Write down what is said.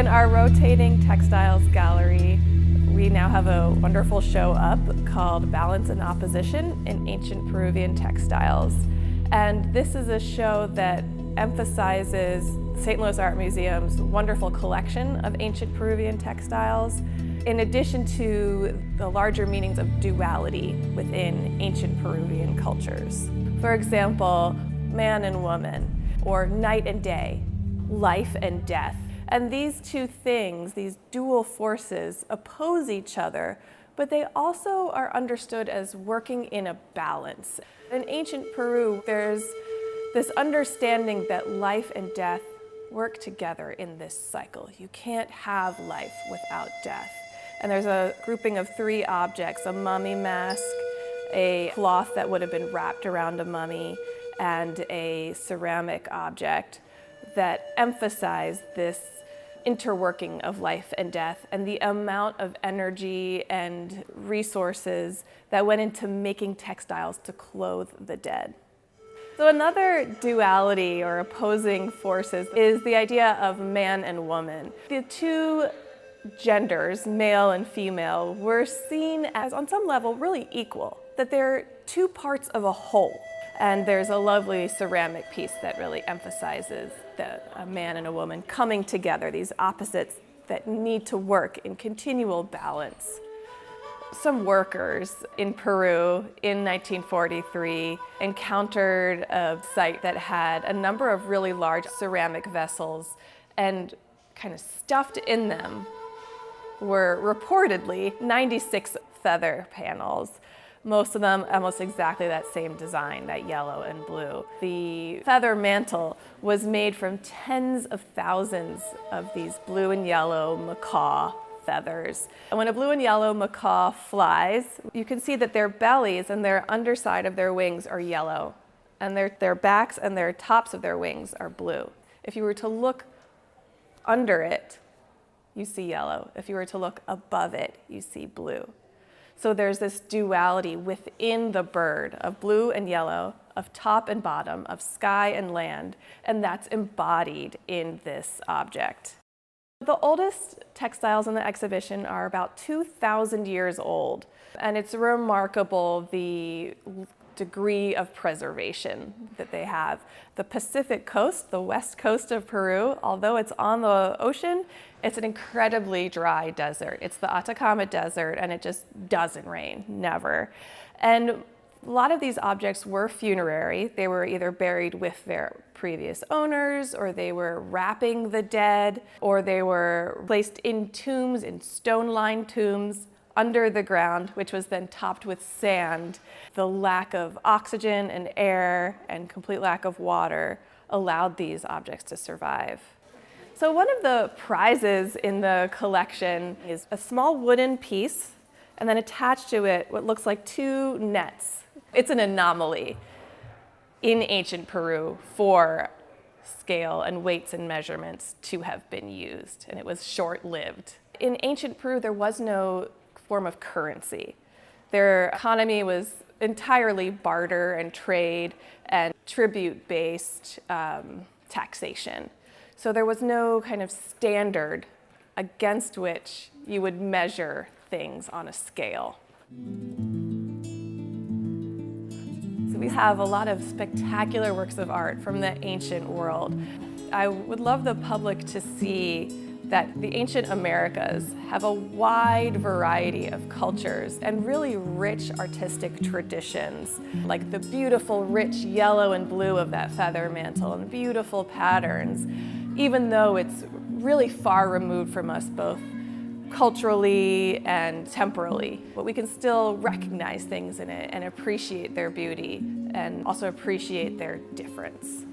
In our rotating textiles gallery, we now have a wonderful show up called Balance and Opposition in Ancient Peruvian Textiles. And this is a show that emphasizes St. Louis Art Museum's wonderful collection of ancient Peruvian textiles, in addition to the larger meanings of duality within ancient Peruvian cultures. For example, man and woman, or night and day, life and death. And these two things, these dual forces, oppose each other, but they also are understood as working in a balance. In ancient Peru, there's this understanding that life and death work together in this cycle. You can't have life without death. And there's a grouping of 3 objects: a mummy mask, a cloth that would have been wrapped around a mummy, and a ceramic object that emphasize this interworking of life and death and the amount of energy and resources that went into making textiles to clothe the dead. So another duality or opposing forces is the idea of man and woman. The two genders, male and female, were seen as, on some level, really equal, that they're 2 parts of a whole. And there's a lovely ceramic piece that really emphasizes that a man and a woman coming together, these opposites that need to work in continual balance. Some workers in Peru in 1943 encountered a site that had a number of really large ceramic vessels, and kind of stuffed in them were reportedly 96 feather panels. Most of them almost exactly that same design, that yellow and blue. The feather mantle was made from tens of thousands of these blue and yellow macaw feathers. And when a blue and yellow macaw flies, you can see that their bellies and their underside of their wings are yellow, and their backs and their tops of their wings are blue. If you were to look under it, you see yellow. If you were to look above it, you see blue. So there's this duality within the bird of blue and yellow, of top and bottom, of sky and land, and that's embodied in this object. The oldest textiles in the exhibition are about 2,000 years old, and it's remarkable the degree of preservation that they have. The Pacific coast, the west coast of Peru, although it's on the ocean, it's an incredibly dry desert. It's the Atacama Desert, and it just doesn't rain, never. And a lot of these objects were funerary. They were either buried with their previous owners, or they were wrapping the dead, or they were placed in tombs, in stone-lined tombs, under the ground, which was then topped with sand. The lack of oxygen and air and complete lack of water allowed these objects to survive. So one of the prizes in the collection is a small wooden piece, and then attached to it what looks like 2 nets. It's an anomaly in ancient Peru for scale and weights and measurements to have been used, and it was short-lived. In ancient Peru, there was no form of currency. Their economy was entirely barter and trade and tribute-based taxation. So there was no kind of standard against which you would measure things on a scale. So we have a lot of spectacular works of art from the ancient world. I would love the public to see that the ancient Americas have a wide variety of cultures and really rich artistic traditions, like the beautiful rich yellow and blue of that feather mantle and beautiful patterns, even though it's really far removed from us both culturally and temporally. But we can still recognize things in it and appreciate their beauty and also appreciate their difference.